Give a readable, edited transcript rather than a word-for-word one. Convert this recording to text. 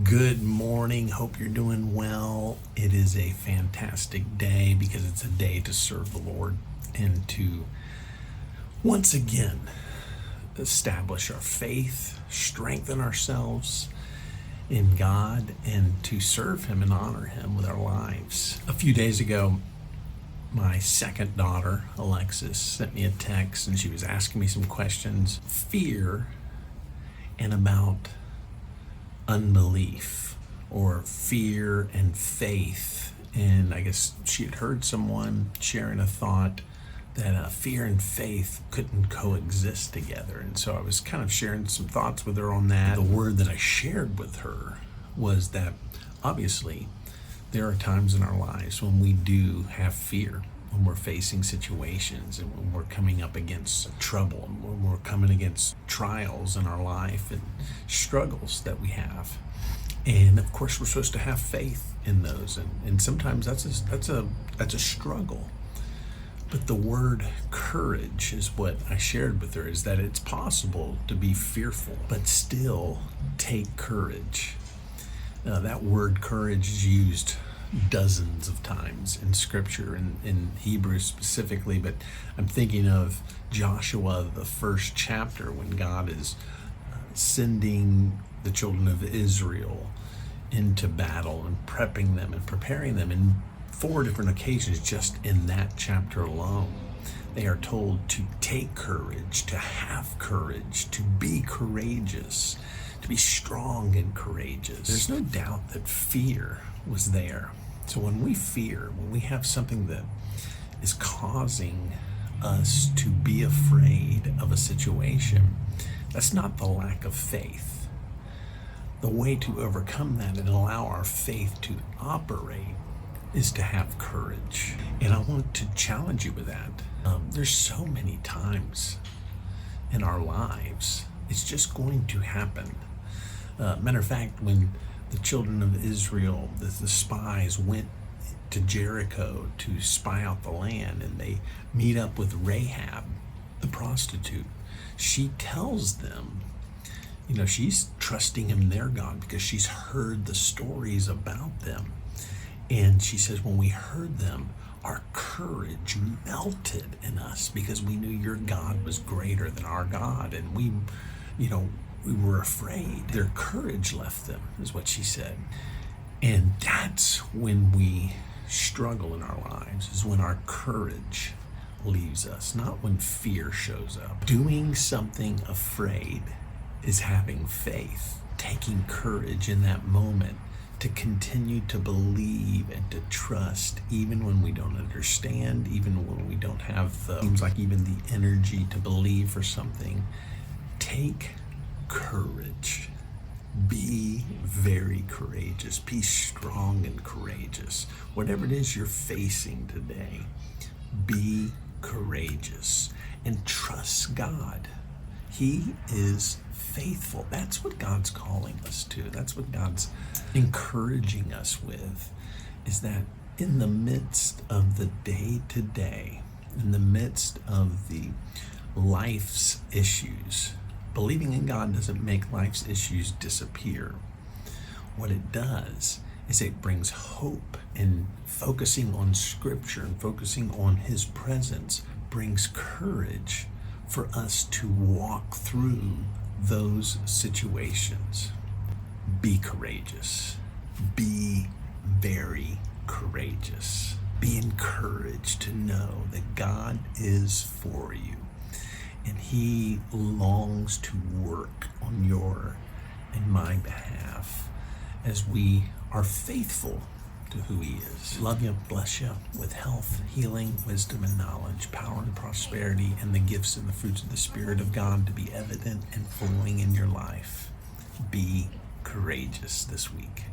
Good morning. Hope you're doing well. It is a fantastic day because it's a day to serve the Lord and to once again establish our faith, strengthen ourselves in God, and to serve Him and honor Him with our lives. A few days ago, my second daughter, Alexis, sent me a text and she was asking me some questions. Fear and about unbelief, or fear and faith. And I guess she had heard someone sharing a thought that fear and faith couldn't coexist together. And so I was kind of sharing some thoughts with her on that. The word that I shared with her was that obviously there are times in our lives when we do have fear, when we're facing situations and when we're coming up against trouble and when we're coming against trials in our life and struggles that we have. And of course we're supposed to have faith in those, and sometimes that's a struggle. But the word courage is what I shared with her, is that it's possible to be fearful but still take courage. That word courage is used dozens of times in scripture, in Hebrew specifically, but I'm thinking of Joshua, the first chapter, when God is sending the children of Israel into battle and prepping them and preparing them in 4 different occasions. Just in that chapter alone, they are told to take courage, to have courage, to be courageous, to be strong and courageous. There's no doubt that fear was there. So when we fear, when we have something that is causing us to be afraid of a situation, that's not the lack of faith. The way to overcome that and allow our faith to operate is to have courage. And I want to challenge you with that. There's so many times in our lives it's just going to happen. Matter of fact, when the children of Israel, the spies, went to Jericho to spy out the land, and they meet up with Rahab, the prostitute. She tells them, she's trusting in their God because she's heard the stories about them. And she says, when we heard them, our courage melted in us because we knew your God was greater than our God. And we were afraid. Their courage left them, is what she said. And that's when we struggle in our lives, is when our courage leaves us, not when fear shows up. Doing something afraid is having faith, taking courage in that moment to continue to believe and to trust, even when we don't understand, even when we don't have seems like even the energy to believe for something. Take courage. Be very courageous. Be strong and courageous. Whatever it is you're facing today, be courageous and trust God. He is faithful. That's what God's calling us to. That's what God's encouraging us with, is that in the midst of the day-to-day, in the midst of the life's issues, believing in God doesn't make life's issues disappear. What it does is it brings hope, and focusing on Scripture and focusing on His presence brings courage for us to walk through those situations. Be courageous. Be very courageous. Be encouraged to know that God is for you. And He longs to work on your and my behalf as we are faithful to who He is. Love you, bless you with health, healing, wisdom, and knowledge, power and prosperity, and the gifts and the fruits of the Spirit of God to be evident and flowing in your life. Be courageous this week.